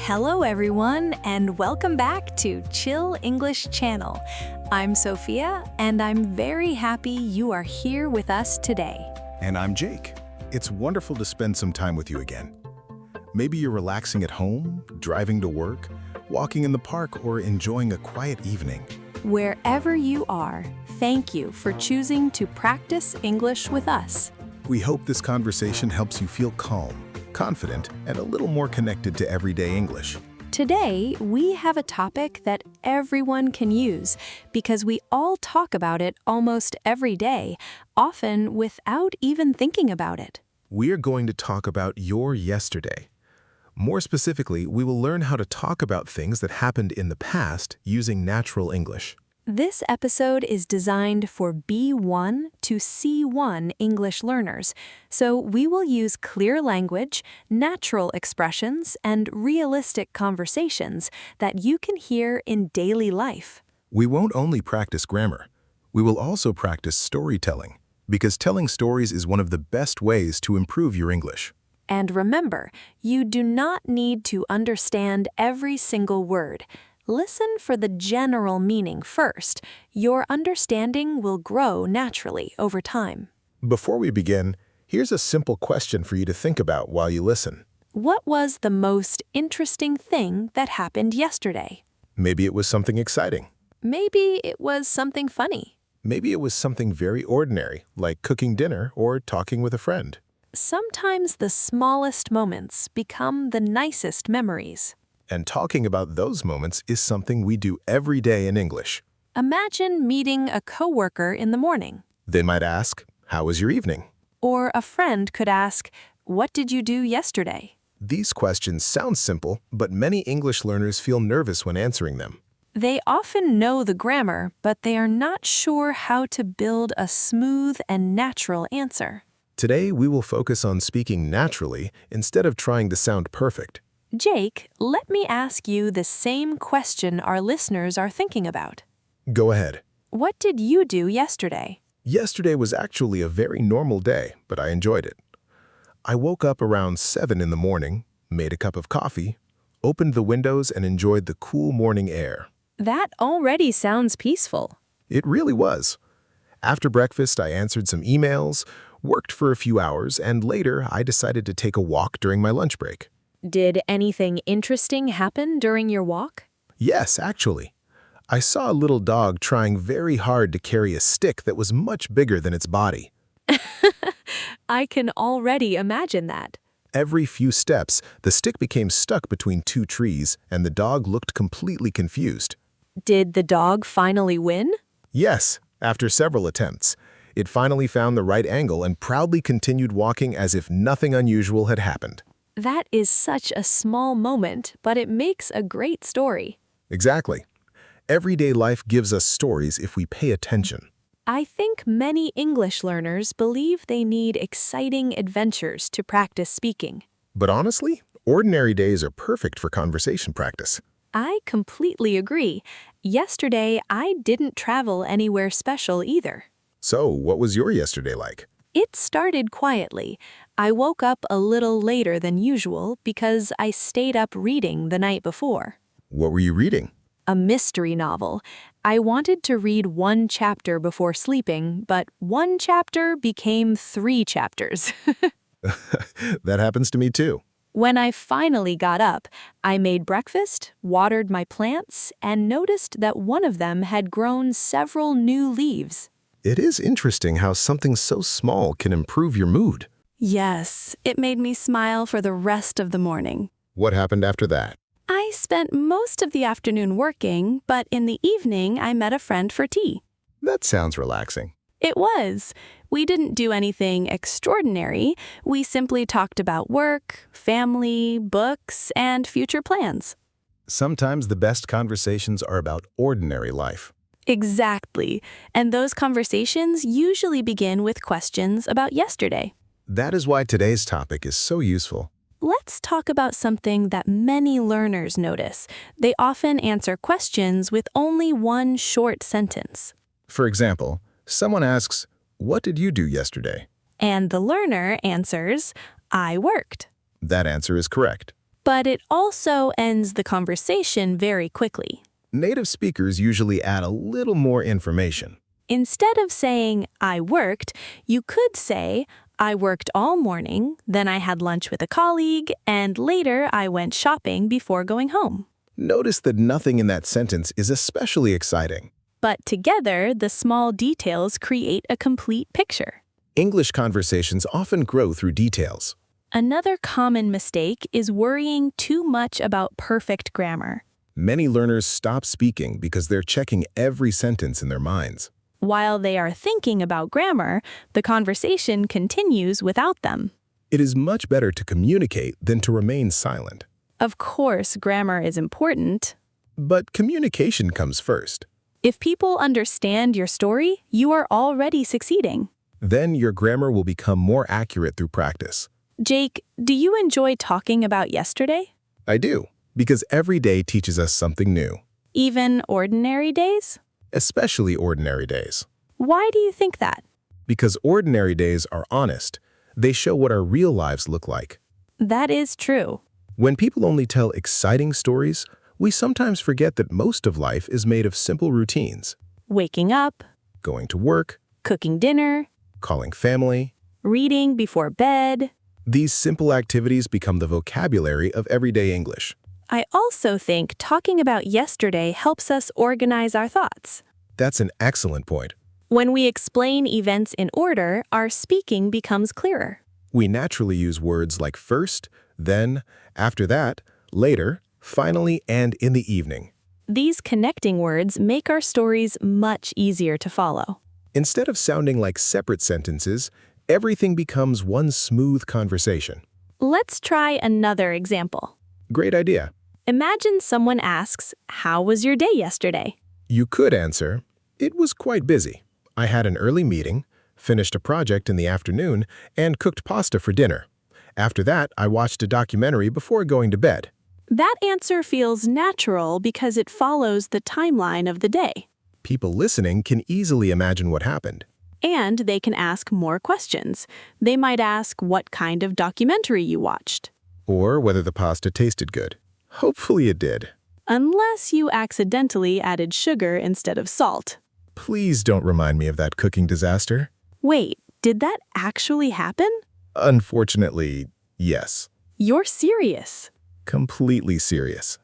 Hello everyone, and welcome back to Chill English Channel. I'm Sophia, and I'm very happy you are here with us today. And I'm Jake. It's wonderful to spend some time with you again. Maybe you're relaxing at home, driving to work, walking in the park, or enjoying a quiet evening. Wherever you are, thank you for choosing to practice English with us. We hope this conversation helps you feel calm, confident, and a little more connected to everyday English. Today, we have a topic that everyone can use because we all talk about it almost every day, often without even thinking about it. We are going to talk about your yesterday. More specifically, we will learn how to talk about things that happened in the past using natural English. This episode is designed for B1 to C1 English learners, so we will use clear language, natural expressions, and realistic conversations that you can hear in daily life. We won't only practice grammar. We will also practice storytelling, because telling stories is one of the best ways to improve your English. And remember, you do not need to understand every single word. Listen for the general meaning first. Your understanding will grow naturally over time. Before we begin, here's a simple question for you to think about while you listen. What was the most interesting thing that happened yesterday? Maybe it was something exciting. Maybe it was something funny. Maybe it was something very ordinary, like cooking dinner or talking with a friend. Sometimes the smallest moments become the nicest memories. And talking about those moments is something we do every day in English. Imagine meeting a coworker in the morning. They might ask, "How was your evening?" Or a friend could ask, "What did you do yesterday?" These questions sound simple, but many English learners feel nervous when answering them. They often know the grammar, but they are not sure how to build a smooth and natural answer. Today, we will focus on speaking naturally instead of trying to sound perfect. Jake, let me ask you the same question our listeners are thinking about. Go ahead. What did you do yesterday? Yesterday was actually a very normal day, but I enjoyed it. I woke up around 7 in the morning, made a cup of coffee, opened the windows, and enjoyed the cool morning air. That already sounds peaceful. It really was. After breakfast, I answered some emails, worked for a few hours, and later I decided to take a walk during my lunch break. Did anything interesting happen during your walk? Yes, actually. I saw a little dog trying very hard to carry a stick that was much bigger than its body. I can already imagine that. Every few steps, the stick became stuck between two trees, and the dog looked completely confused. Did the dog finally win? Yes, after several attempts. It finally found the right angle and proudly continued walking as if nothing unusual had happened. That is such a small moment, but it makes a great story. Exactly. Everyday life gives us stories if we pay attention. I think many English learners believe they need exciting adventures to practice speaking. But honestly, ordinary days are perfect for conversation practice. I completely agree. Yesterday, I didn't travel anywhere special either. So, what was your yesterday like? It started quietly. I woke up a little later than usual because I stayed up reading the night before. What were you reading? A mystery novel. I wanted to read one chapter before sleeping, but one chapter became 3 chapters. That happens to me too. When I finally got up, I made breakfast, watered my plants, and noticed that one of them had grown several new leaves. It is interesting how something so small can improve your mood. Yes, it made me smile for the rest of the morning. What happened after that? I spent most of the afternoon working, but in the evening I met a friend for tea. That sounds relaxing. It was. We didn't do anything extraordinary. We simply talked about work, family, books, and future plans. Sometimes the best conversations are about ordinary life. Exactly. And those conversations usually begin with questions about yesterday. That is why today's topic is so useful. Let's talk about something that many learners notice. They often answer questions with only one short sentence. For example, someone asks, "What did you do yesterday?" And the learner answers, "I worked." That answer is correct. but it also ends the conversation very quickly. Native speakers usually add a little more information. Instead of saying, I worked, you could say, I worked all morning, then I had lunch with a colleague, and later I went shopping before going home. Notice that nothing in that sentence is especially exciting. But together, the small details create a complete picture. English conversations often grow through details. Another common mistake is worrying too much about perfect grammar. Many learners stop speaking because they're checking every sentence in their minds. While they are thinking about grammar, the conversation continues without them. It is much better to communicate than to remain silent. Of course, grammar is important. But communication comes first. If people understand your story, you are already succeeding. Then your grammar will become more accurate through practice. Jake, do you enjoy talking about yesterday? I do, because every day teaches us something new, Even ordinary days? especially ordinary days. Why do you think that? Because ordinary days are honest. They show what our real lives look like. That is true. When people only tell exciting stories, we sometimes forget that most of life is made of simple routines. Waking up, Going to work, cooking dinner, calling family. reading before bed. These simple activities become the vocabulary of everyday English. I also think talking about yesterday helps us organize our thoughts. That's an excellent point. When we explain events in order, our speaking becomes clearer. We naturally use words like first, then, after that, later, finally, and in the evening. These connecting words make our stories much easier to follow. Instead of sounding like separate sentences, everything becomes one smooth conversation. Let's try another example. Great idea. Imagine someone asks, "How was your day yesterday?" You could answer, "It was quite busy. I had an early meeting, finished a project in the afternoon, and cooked pasta for dinner. After that, I watched a documentary before going to bed." That answer feels natural because it follows the timeline of the day. People listening can easily imagine what happened. And they can ask more questions. They might ask what kind of documentary you watched. Or whether the pasta tasted good. Hopefully it did. Unless you accidentally added sugar instead of salt. Please don't remind me of that cooking disaster. Wait, did that actually happen? Unfortunately, yes. You're serious. Completely serious.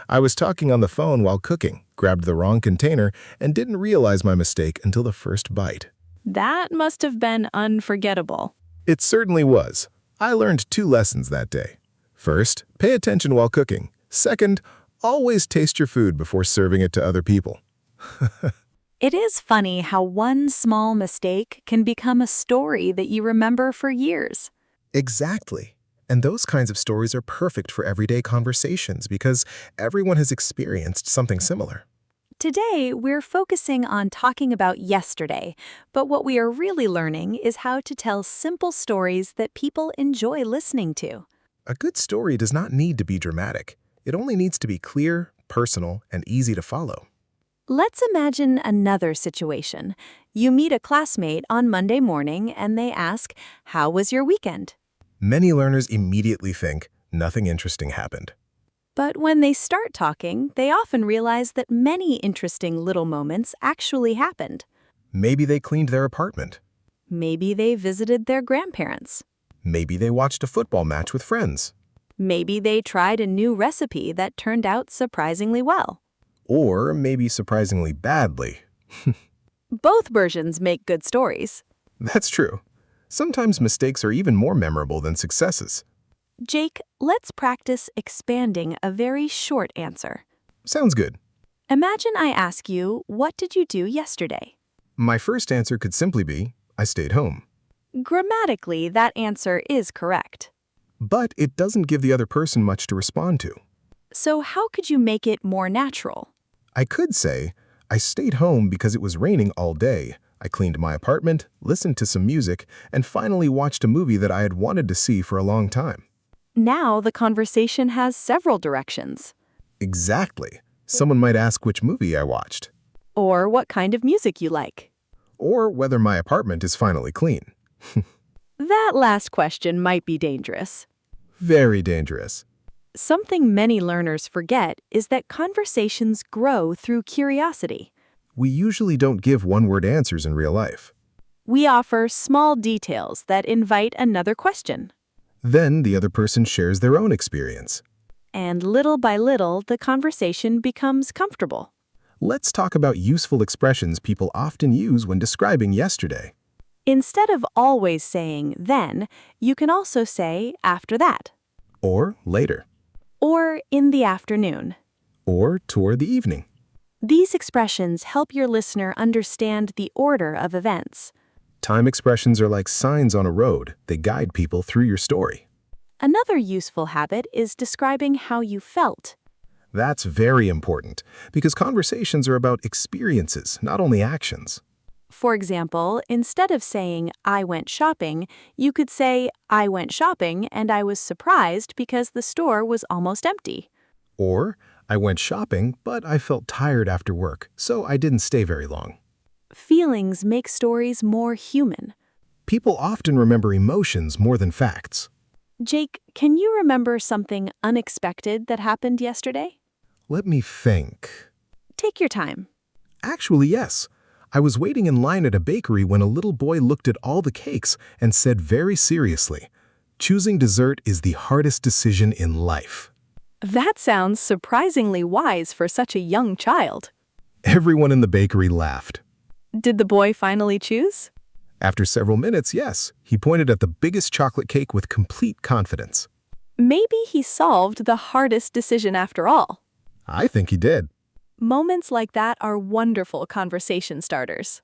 I was talking on the phone while cooking, grabbed the wrong container, and didn't realize my mistake until the first bite. That must have been unforgettable. It certainly was. I learned 2 lessons that day. First, pay attention while cooking. Second, always taste your food before serving it to other people. It is funny how one small mistake can become a story that you remember for years. Exactly. And those kinds of stories are perfect for everyday conversations because everyone has experienced something similar. Today, we're focusing on talking about yesterday, but what we are really learning is how to tell simple stories that people enjoy listening to. A good story does not need to be dramatic. It only needs to be clear, personal, and easy to follow. Let's imagine another situation. You meet a classmate on Monday morning and they ask, "How was your weekend?" Many learners immediately think nothing interesting happened. But when they start talking, they often realize that many interesting little moments actually happened. Maybe they cleaned their apartment. Maybe they visited their grandparents. Maybe they watched a football match with friends. Maybe they tried a new recipe that turned out surprisingly well. Or maybe surprisingly badly. Both versions make good stories. That's true. Sometimes mistakes are even more memorable than successes. Jake, let's practice expanding a very short answer. Sounds good. Imagine I ask you, "What did you do yesterday?" My first answer could simply be, I stayed home. Grammatically, that answer is correct. But it doesn't give the other person much to respond to. So how could you make it more natural? I could say, I stayed home because it was raining all day. I cleaned my apartment, listened to some music, and finally watched a movie that I had wanted to see for a long time. Now the conversation has several directions. Exactly. Someone might ask which movie I watched. Or what kind of music you like. Or whether my apartment is finally clean. That last question might be dangerous. Very dangerous. Something many learners forget is that conversations grow through curiosity. We usually don't give one-word answers in real life. We offer small details that invite another question. Then the other person shares their own experience. And little by little, the conversation becomes comfortable. Let's talk about useful expressions people often use when describing yesterday. Instead of always saying then, you can also say after that, Or later. or in the afternoon. Or toward the evening. These expressions help your listener understand the order of events. Time expressions are like signs on a road. They guide people through your story. Another useful habit is describing how you felt. That's very important because conversations are about experiences, not only actions. For example, instead of saying, I went shopping, you could say, I went shopping and I was surprised because the store was almost empty. Or, I went shopping, but I felt tired after work, so I didn't stay very long. Feelings make stories more human. People often remember emotions more than facts. Jake, can you remember something unexpected that happened yesterday? Let me think. Take your time. Actually, yes. I was waiting in line at a bakery when a little boy looked at all the cakes and said very seriously, "Choosing dessert is the hardest decision in life." That sounds surprisingly wise for such a young child. Everyone in the bakery laughed. Did the boy finally choose? After several minutes, yes, he pointed at the biggest chocolate cake with complete confidence. Maybe he solved the hardest decision after all. I think he did. Moments like that are wonderful conversation starters.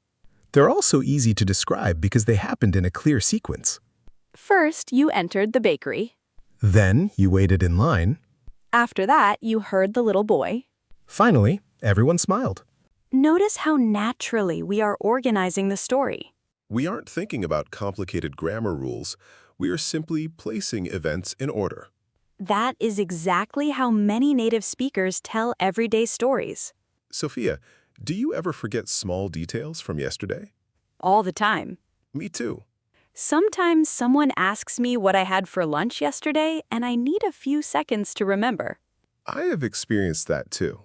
They're also easy to describe because they happened in a clear sequence. First, you entered the bakery. Then, you waited in line. After that, you heard the little boy. Finally, everyone smiled. Notice how naturally we are organizing the story. We aren't thinking about complicated grammar rules. We are simply placing events in order. That is exactly how many native speakers tell everyday stories. Sophia, do you ever forget small details from yesterday? All the time. Me too. Sometimes someone asks me what I had for lunch yesterday, and I need a few seconds to remember. I have experienced that too.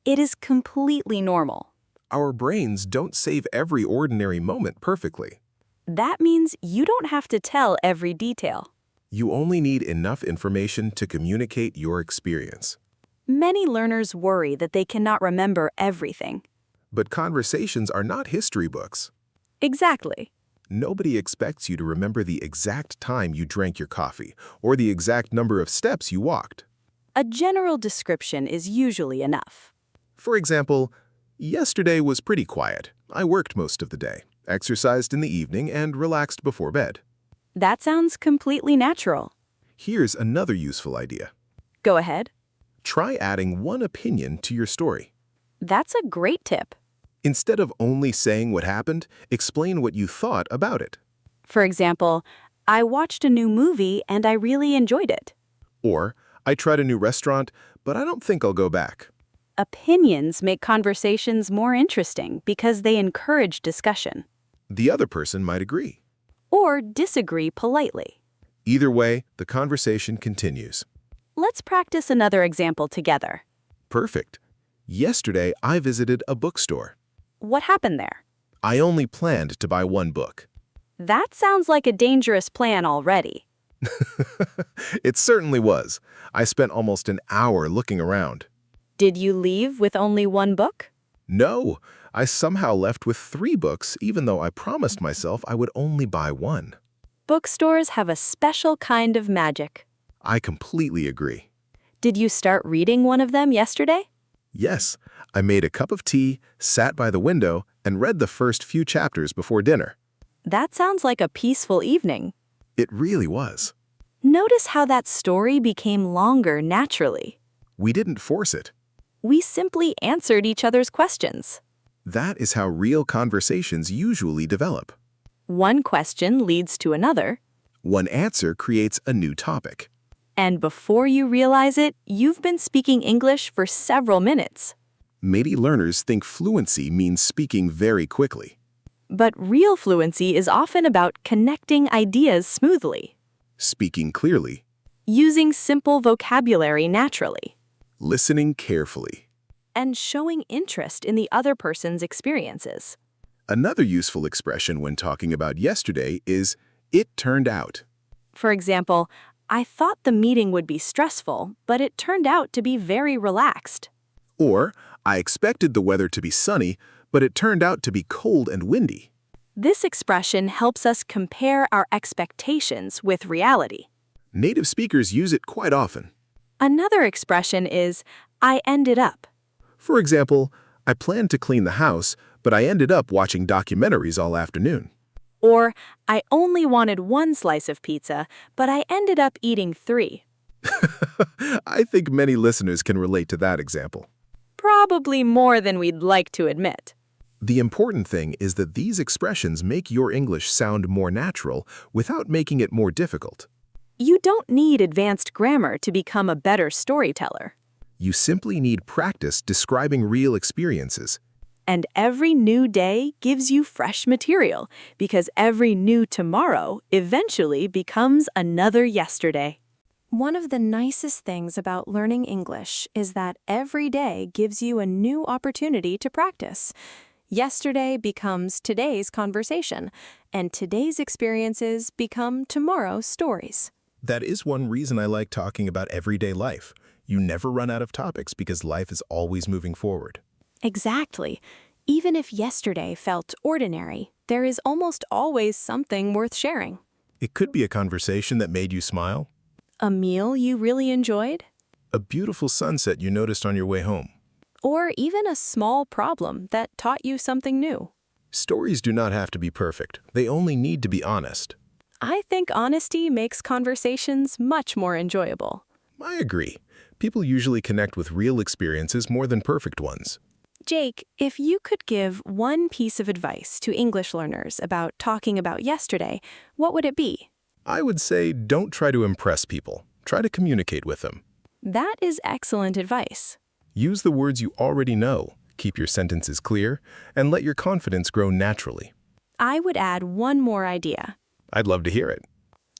It is completely normal. Our brains don't save every ordinary moment perfectly. That means you don't have to tell every detail. You only need enough information to communicate your experience. Many learners worry that they cannot remember everything. But conversations are not history books. Exactly. Nobody expects you to remember the exact time you drank your coffee or the exact number of steps you walked. A general description is usually enough. For example, yesterday was pretty quiet. I worked most of the day, exercised in the evening, and relaxed before bed. That sounds completely natural. Here's another useful idea. Go ahead. Try adding one opinion to your story. That's a great tip. Instead of only saying what happened, explain what you thought about it. For example, I watched a new movie and I really enjoyed it. Or, I tried a new restaurant, but I don't think I'll go back. Opinions make conversations more interesting because they encourage discussion. The other person might agree. Or disagree politely. Either way, the conversation continues. Let's practice another example together. Perfect. Yesterday, I visited a bookstore. What happened there? I only planned to buy one book. That sounds like a dangerous plan already. It certainly was. I spent almost an hour looking around. Did you leave with only one book? No, I somehow left with 3 books, even though I promised myself I would only buy one. Bookstores have a special kind of magic. I completely agree. Did you start reading one of them yesterday? Yes, I made a cup of tea, sat by the window, and read the first few chapters before dinner. That sounds like a peaceful evening. It really was. Notice how that story became longer naturally. We didn't force it. We simply answered each other's questions. That is how real conversations usually develop. One question leads to another. One answer creates a new topic. And before you realize it, you've been speaking English for several minutes. Many learners think fluency means speaking very quickly. But real fluency is often about connecting ideas smoothly. Speaking clearly. Using simple vocabulary naturally. Listening carefully. And showing interest in the other person's experiences. Another useful expression when talking about yesterday is, it turned out. For example, I thought the meeting would be stressful, but it turned out to be very relaxed. Or, I expected the weather to be sunny, but it turned out to be cold and windy. This expression helps us compare our expectations with reality. Native speakers use it quite often. Another expression is, I ended up. For example, I planned to clean the house, but I ended up watching documentaries all afternoon. Or, I only wanted one slice of pizza, but I ended up eating 3. I think many listeners can relate to that example. Probably more than we'd like to admit. The important thing is that these expressions make your English sound more natural without making it more difficult. You don't need advanced grammar to become a better storyteller. You simply need practice describing real experiences. And every new day gives you fresh material, because every new tomorrow eventually becomes another yesterday. One of the nicest things about learning English is that every day gives you a new opportunity to practice. Yesterday becomes today's conversation, and today's experiences become tomorrow's stories. That is one reason I like talking about everyday life. You never run out of topics because life is always moving forward. Exactly. Even if yesterday felt ordinary, there is almost always something worth sharing. It could be a conversation that made you smile, A meal you really enjoyed, a beautiful sunset you noticed on your way home. or even a small problem that taught you something new. Stories do not have to be perfect. They only need to be honest. I think honesty makes conversations much more enjoyable. I agree. People usually connect with real experiences more than perfect ones. Jake, if you could give one piece of advice to English learners about talking about yesterday, what would it be? I would say don't try to impress people. Try to communicate with them. That is excellent advice. Use the words you already know, keep your sentences clear, and let your confidence grow naturally. I would add one more idea. I'd love to hear it.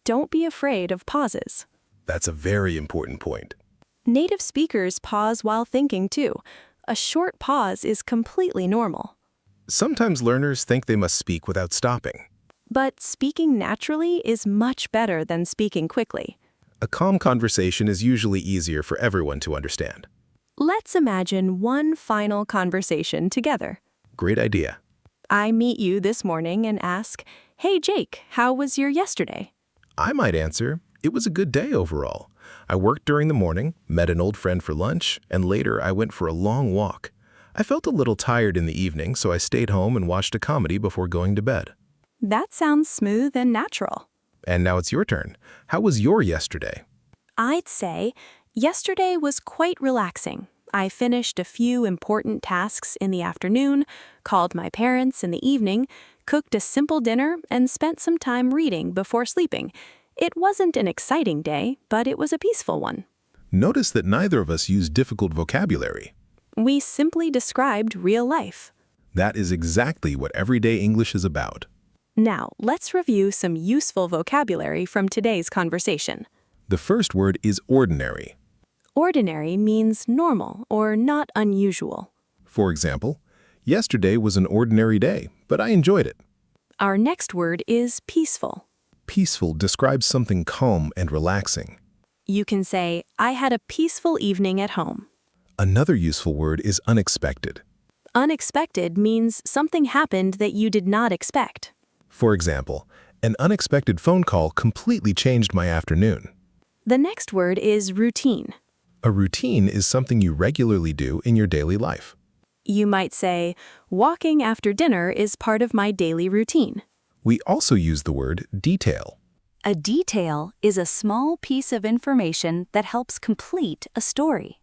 Don't be afraid of pauses. That's a very important point. Native speakers pause while thinking too. A short pause is completely normal. Sometimes learners think they must speak without stopping. But speaking naturally is much better than speaking quickly. A calm conversation is usually easier for everyone to understand. Let's imagine one final conversation together. Great idea. I meet you this morning and ask, "Hey Jake, how was your yesterday?" I might answer, it was a good day overall. I worked during the morning, met an old friend for lunch, and later I went for a long walk. I felt a little tired in the evening, so I stayed home and watched a comedy before going to bed. That sounds smooth and natural. And now it's your turn. How was your yesterday? I'd say, yesterday was quite relaxing. I finished a few important tasks in the afternoon, called my parents in the evening, cooked a simple dinner, and spent some time reading before sleeping. It wasn't an exciting day, but it was a peaceful one. Notice that neither of us used difficult vocabulary. We simply described real life. That is exactly what everyday English is about. Now, let's review some useful vocabulary from today's conversation. The first word is ordinary. Ordinary means normal or not unusual. For example, yesterday was an ordinary day, but I enjoyed it. Our next word is peaceful. Peaceful describes something calm and relaxing. You can say, I had a peaceful evening at home. Another useful word is unexpected. Unexpected means something happened that you did not expect. For example, an unexpected phone call completely changed my afternoon. The next word is routine. A routine is something you regularly do in your daily life. You might say, walking after dinner is part of my daily routine. We also use the word detail. A detail is a small piece of information that helps complete a story.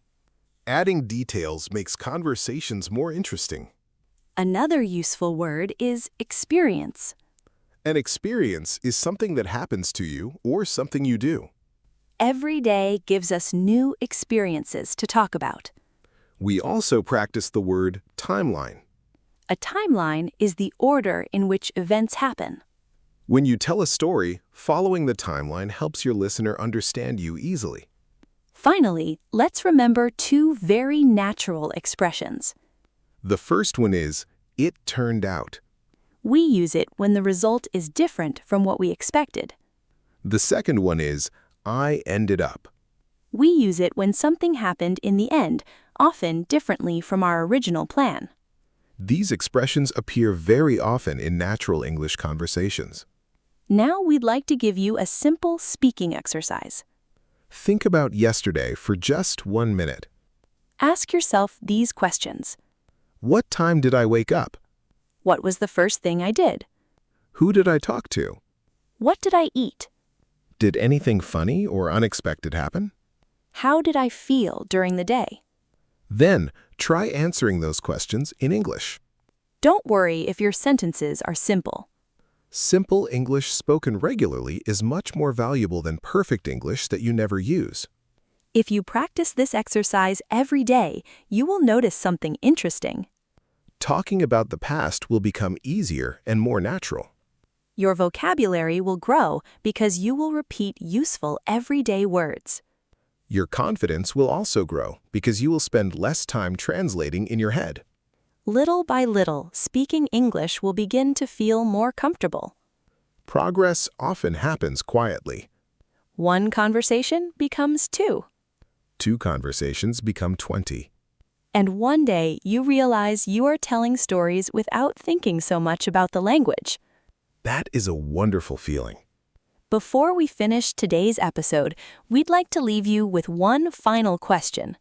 Adding details makes conversations more interesting. Another useful word is experience. An experience is something that happens to you or something you do. Every day gives us new experiences to talk about. We also practice the word timeline. A timeline is the order in which events happen. When you tell a story, following the timeline helps your listener understand you easily. Finally, let's remember two very natural expressions. The first one is, "It turned out." We use it when the result is different from what we expected. The second one is, "I ended up." We use it when something happened in the end, often differently from our original plan. These expressions appear very often in natural English conversations. Now we'd like to give you a simple speaking exercise. Think about yesterday for just 1 minute. Ask yourself these questions. What time did I wake up? What was the first thing I did? Who did I talk to? What did I eat? Did anything funny or unexpected happen? How did I feel during the day? Then, try answering those questions in English. Don't worry if your sentences are simple. Simple English spoken regularly is much more valuable than perfect English that you never use. If you practice this exercise every day, you will notice something interesting. Talking about the past will become easier and more natural. Your vocabulary will grow because you will repeat useful everyday words. Your confidence will also grow because you will spend less time translating in your head. Little by little, speaking English will begin to feel more comfortable. Progress often happens quietly. One conversation becomes two. 2 conversations become 20. And one day you realize you are telling stories without thinking so much about the language. That is a wonderful feeling. Before we finish today's episode, we'd like to leave you with one final question.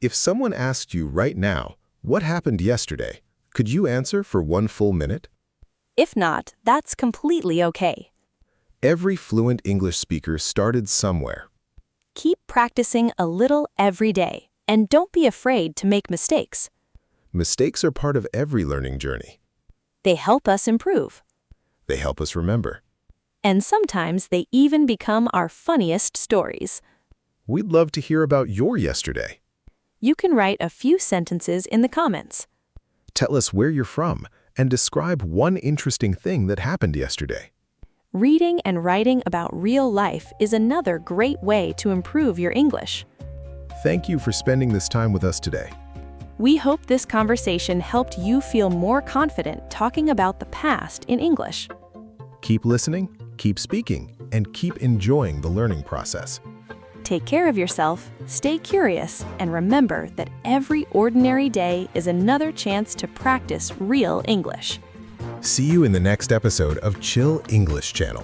If someone asked you right now, "What happened yesterday?" could you answer for 1 full minute? If not, that's completely okay. Every fluent English speaker started somewhere. Keep practicing a little every day, and don't be afraid to make mistakes. Mistakes are part of every learning journey. They help us improve. They help us remember. And sometimes they even become our funniest stories. We'd love to hear about your yesterday. You can write a few sentences in the comments. Tell us where you're from and describe one interesting thing that happened yesterday. Reading and writing about real life is another great way to improve your English. Thank you for spending this time with us today. We hope this conversation helped you feel more confident talking about the past in English. Keep listening, keep speaking, and keep enjoying the learning process. Take care of yourself, stay curious, and remember that every ordinary day is another chance to practice real English. See you in the next episode of Chill English Channel.